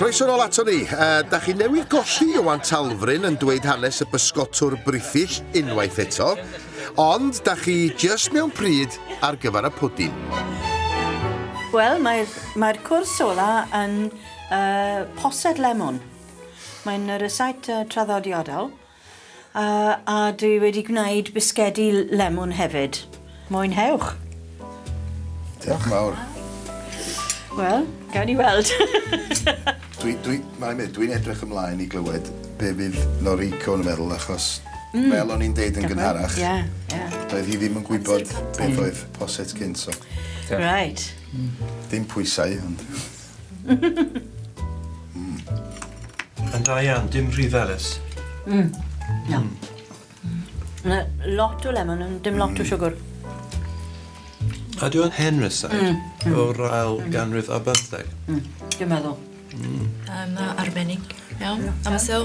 Croeso nôl ato ni. Da chi newid golli Ioan Talfryn yn dweud hanes y bysgotwr brithyll unwaith eto, ond da chi just mewn pryd ar gyfer y pwdin. Wel, mae'r cwrs ola yn posed lemon. Mae'n rysait traddodiadol a dwi wedi gwneud bisgedi lemon hefyd. Mwynhewch. Diolch mawr. Wel, gawn ni weld. Dwi'n edrych ymlaen i glywed be fydd Noriko yn meddwl, achos fel o'n i'n deud yn gynharach, doedd hi ddim yn gwybod beth oedd posed cynt, so. Right. Dim pwysau, ond. Yn da iawn, dim rhyfelus. No. Lot o lemon, dim lot o siwgr. A dwi'n hen rysau o'r ail ganrif a 15. Dwi'n meddwl. Arbennig, iawn. Amser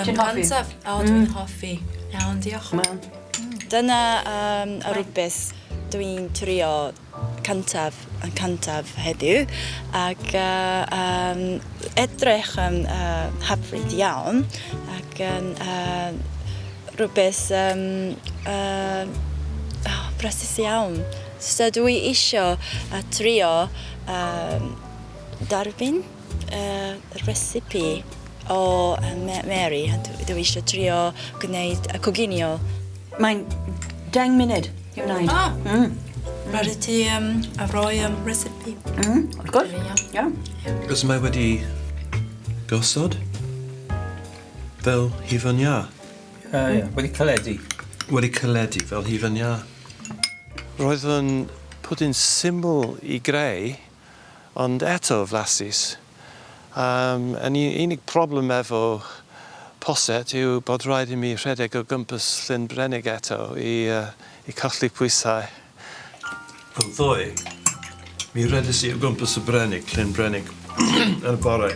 cyntaf. O, dwi'n hoffi. Iawn, diolch. Dyna rhywbeth dwi'n trio cyntaf heddiw, ac edrych yn hyfryd iawn, ac rhywbeth brysys iawn. So dwi eisiau trio darbyn recipe o Mae Mary. Dwi eisiau trio gwneud coginio. Mae'n 10 munud i'w wneud. Rhaid i ti roi recipe. Wrth gwrs. Cos mae wedi gosod fel hufen ia. Wedi caledu. Wedi caledu fel hufen ia. Roedd yn pwdin syml i greu, ond eto flasus. Yn unig problem efo poset yw bod rhaid i mi rhedeg o gwmpas llyn brenig eto i colli pwysau. Fel ddoi, mi redys i o gwmpas y brenig, llyn brenig, yn y bore.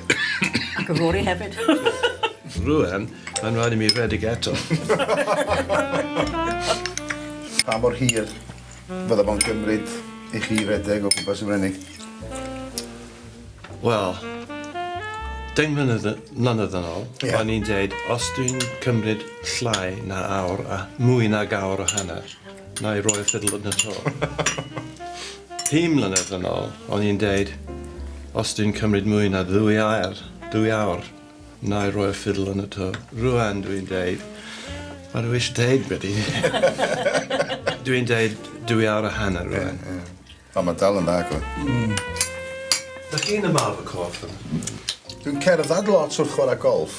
Ac y fori hefyd. Rwan, mae'n rhaid i mi rhedeg eto. Pa mor hir fydda fo'n gymryd i chi redeg o gwmpas y brenig? Wel, 10 mlynedd yn ôl, o'n i'n dweud, os dwi'n cymryd llai na awr a mwy nag awr o hanner, na i roi ffidl yn y to. 10 mlynedd yn ôl, o'n i'n dweud, os dwi'n cymryd mwy na 2 awr, na i roi ffidl yn y to. Rwan dwi'n dweud, ma dwi eisiau dweud beth i. Dwi'n dweud 2 awr a hanner rwan. O, mae dal yn dda, go. Ydych chi'n ymarfer corff yna? Dwi'n cerdded lot wrth chwarae golff.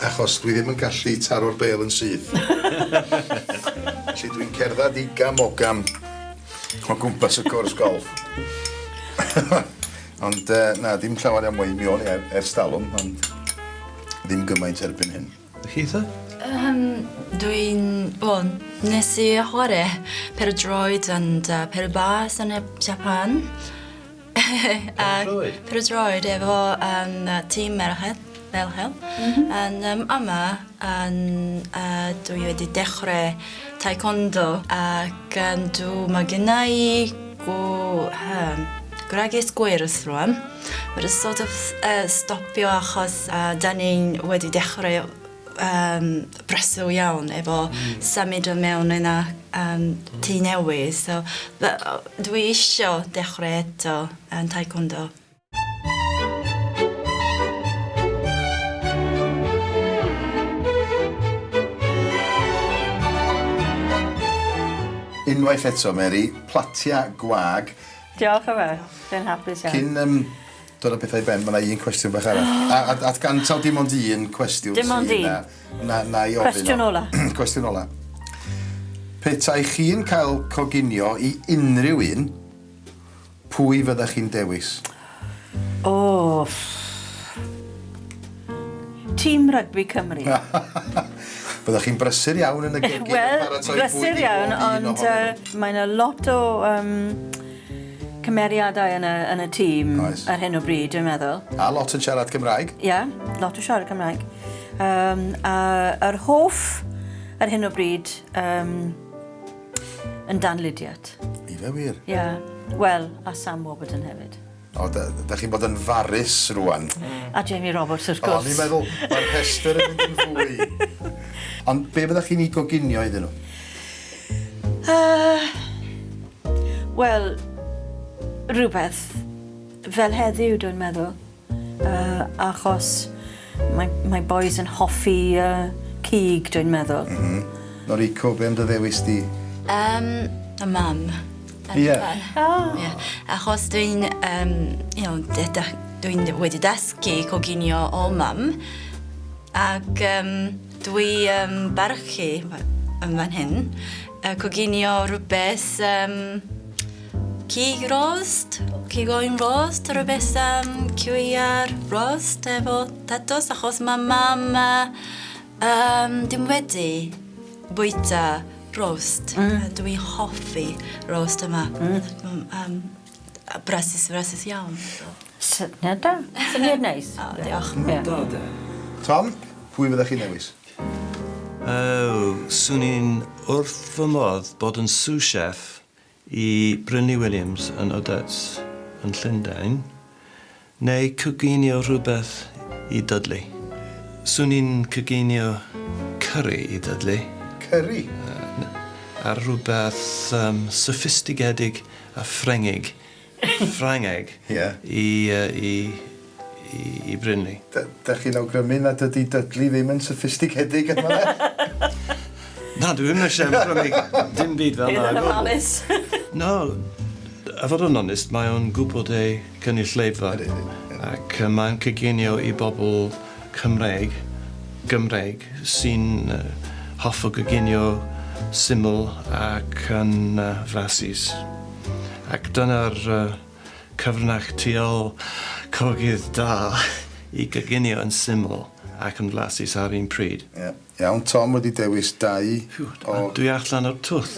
Achos dwi ddim yn gallu taro'r bel yn syth. Felly dwi'n cerdded i gam o gwmpas y cwrs golff. Ond na, dim llawer am mwy mi o'n i ers talwm, ond ddim gymaint erbyn hyn. Chi dda? Nes i chwarae pêl-droed and pêl-bas yn Japan. Pêl-droed efo tîm merched. And yma dwi wedi dechrau taekwondo, ac mae genna i chyd-ddysgwyr rwan. Wedi sort of stopio achos da ni'n wedi dechrau bresw iawn efo symud o mewn yna tŷ newydd. So, dwi eisiau dechrau eto yn taekwondo. Unwaith eto, Mary, platia gwag. Diolch o fe. Dwi'n hapus iawn. Cyn dod o bethau ben, mae yna un cwestiwn bach arall. A gan taw dim ond un cwestiwn Dim ond un. Na i ofyn. Cwestiwn ola. Cwestiwn ola. Petai chi'n cael coginio i unrhyw un, pwy fyddech chi'n dewis? O. Tîm rygbi Cymru. Byddech chi'n brysur iawn yn y gegin. Wel, brysur iawn, ond mae yna lot o cymeriadau yn y tîm ar hyn o bryd, dwi'n meddwl. A lot yn siarad Cymraeg? Ie, lot o siarad Cymraeg. Yr hoff ar hyn o bryd yn danludiad. I fe wir? Ie, wel, a Sam Warburton hefyd. O, da chi'n bod yn farus rwan. A Jamie Roberts, wrth O, gwrs. ni'n meddwl, mae'r Hester yn mynd yn fwy. Ond be byddech chi'n ei goginio iddyn nhw? Wel, rhywbeth fel heddiw, dwi'n meddwl. Achos mae boys yn hoffi cig, dwi'n meddwl. Noriko, be am dy ddewis di? Y mam. Ie. Achos dwi'n wedi dysgu coginio o mam. Ac dwi barchu yn fan hyn. Coginio rhywbeth cig rost, cig oen rost, rhywbeth cwiar rost efo tatos. Achos mae mam dim wedi bwyta rost. Dwi'n hoffi rost yma. Brasus iawn. Syniad da. Syniad neis. Diolch. Tom, pwy fyddech chi'n newis? Swn i'n wrth fy modd bod yn sous-chef i Brynny Williams yn Odets yn Llundain, neu coginio rhywbeth i Dudley. Swn i'n coginio curry i Dudley. Curry? A rhywbeth sophistigedig a Ffrengig i Brynny. Da chi'n awgrymu na dydy Dudley ddim yn sophistigedig yma? Na, dwi'n eisiau Ffrengig dim byd fel Bydd yn yna. ofalus. No, a fod yn onest, mae o'n gwybod ei cynulleidfa ac mae'n coginio i bobl Cymraeg sy'n hoff o coginio syml ac yn flasus. Ac dyna'r cyfrnach tuol cogydd da i coginio yn syml ac yn flasus ar un pryd. Iawn, Tom wedi dewis 2 o... Dwi allan o'r twth.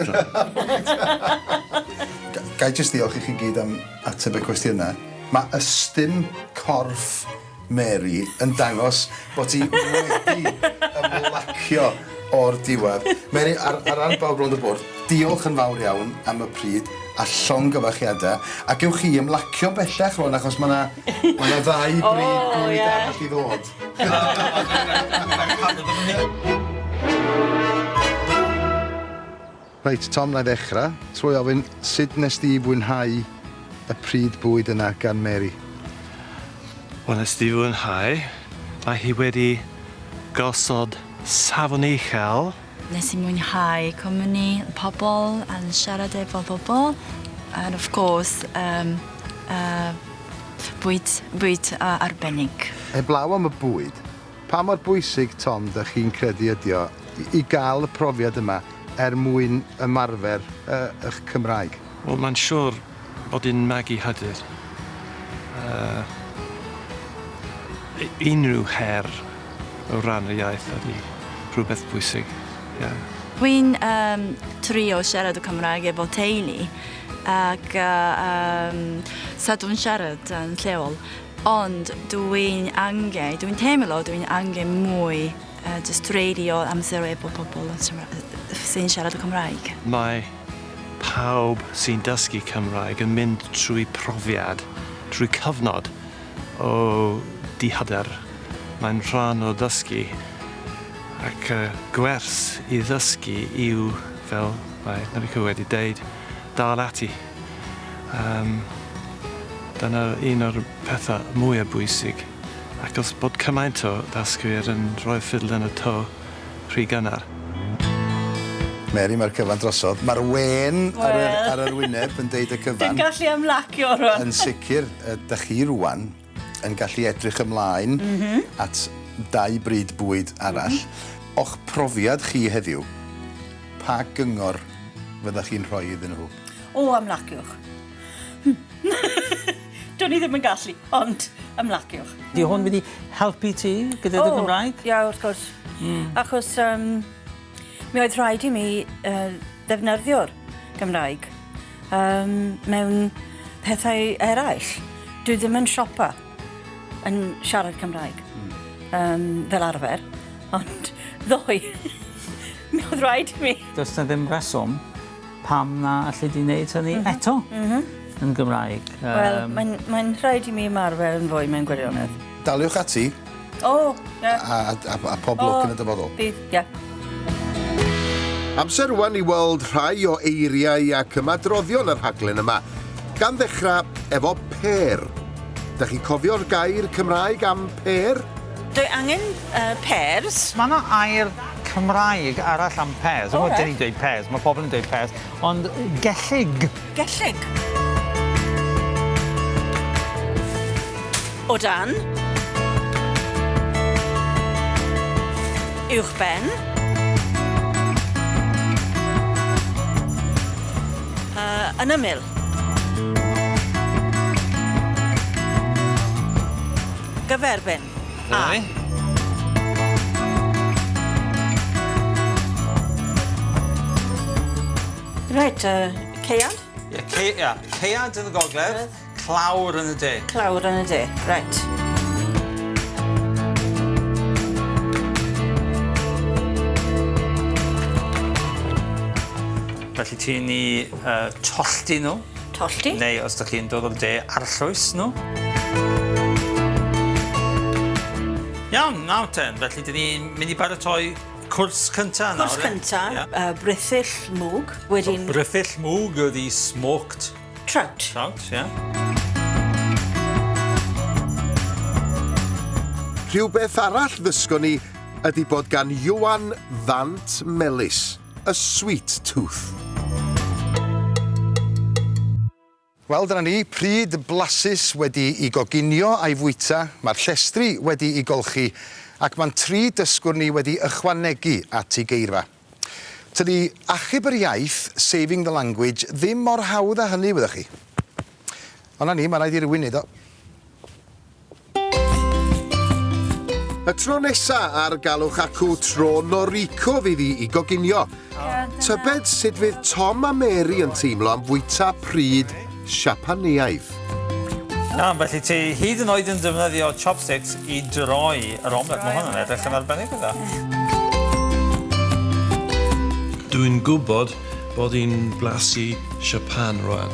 Gai jyst diolch i chi gyd am ateb y cwestiynau. Mae ystym corff Mary yn dangos bod ti wedi ymlacio o'r diwedd. Mary, ar ran bawb rownd y bwrdd, diolch yn fawr iawn am y pryd a llongyfachiadau. A gewch chi ymlacio bellach rwan achos mae 'na 2 bryd bwyd arall i ddod. Reit, Tom, na i ddechrau. Trwy ofyn, sut nes di fwynhau y pryd bwyd yna gan Mary? Wel, nes di fwynhau. Mae hi wedi gosod safon uchel. Nes i mwynhau cwmni pobl yn siarad efo pobl. And of course, bwyd arbennig. Heblaw am y bwyd, pa mor bwysig, Tom, da chi'n credu ydi o i gael y profiad yma mwyn ymarfer eich Cymraeg? Wel, mae'n siŵr bod i'n magu hyder. Unrhyw her o ran y iaith ydy rhywbeth bwysig. Dwi'n trio siarad o Cymraeg efo teulu ac sa dwi'n siarad yn lleol. Ond dwi'n teimlo dwi'n angen mwy just radio amser efo pobl sy'n siarad o Cymraeg. Mae pawb sy'n dysgu Cymraeg yn mynd trwy profiad, trwy cyfnod o dihyder. Mae'n rhan o ddysgu ac gwers i ddysgu yw, fel mae Noriko wedi deud, dal ati. Dyna un o'r pethau mwyaf bwysig. Ac os bod cymaint o ddysgwyr yn rhoi ffidl yn y to rhy gynnar. Mary, mae'r cyfan drosodd. Mae'r wen ar yr wyneb yn deud y cyfan. Dwi'n gallu ymlacio rwan. Yn sicr, ydych chi rwan yn gallu edrych ymlaen at 2 bryd bwyd arall. O'ch profiad chi heddiw, pa gyngor fyddech chi'n rhoi iddyn nhw? O, ymlaciwch. Dwi'n i ddim yn gallu, ond ymlaciwch. Di hwn wedi helpu ti gyda dy Gymraeg? Ia, wrth gwrs. Achos mi oedd rhaid i mi ddefnyddio'r Gymraeg mewn pethau eraill. Dwi ddim yn siopa yn siarad Cymraeg fel arfer, ond ddoi, mi oedd rhaid i mi. Does na ddim reswm pam na allu di wneud hynny eto? yn Gymraeg. Wel, mae'n rhaid i mi ymarfer yn fwy mewn gwirionedd. Daliwch ati O, ie. a pob lwc yn y dyfodol. Bydd, ie. Amser rwan i weld rhai o eiriau ac ymadroddion yr rhaglen yma. Gan ddechrau efo per. Da chi cofio'r gair Cymraeg am per? Dwi angen pers. Mae yna air Cymraeg arall am pers. Mae dyn ni'n dweud pers, mae pobl yn dweud pers. Ond gellig. Gellig. O dan. Uwchben. Yn ymyl. Gyferbyn. A. Reit, ceiad? Ceiad yn y gogledd, clawr yn y de. Clawr yn y de, reit. Felly ti'n ni tollti nhw. Tollti? Neu os ydych chi'n dod o'r de, arllwys nhw. Iawn, nawr ten. Felly dyn ni'n mynd i baratoi cwrs cynta nawr. Cwrs cynta, brithyll mwg, wedyn... Brithyll mwg ydi smoked trout. trout, ie. Rhywbeth arall ddysgon ni ydy bod gan Ioan ddant melys, a sweet tooth. Wel, dyna ni, pryd blasus wedi i goginio a'i fwyta, mae'r llestri wedi i golchi, ac mae'n 3 dysgwr ni wedi ychwanegu at ei geirfa. Tydi achub yr iaith, saving the language, ddim mor hawdd â hynny wyddoch chi. Ond na ni, mae rhaid i rywun neud o. Y tro nesa ar Galwch Acw tro Noriko fydd i goginio. Tybed sut fydd Tom a Mary yn teimlo am fwyta pryd Siapaneaidd. Na, felly ti hyd yn oed yn defnyddio chopsticks i droi yr omelette. Mae hwnna'n edrych yn arbennig o dda. Dwi'n gwybod bod hi'n blasu Siapan rwan.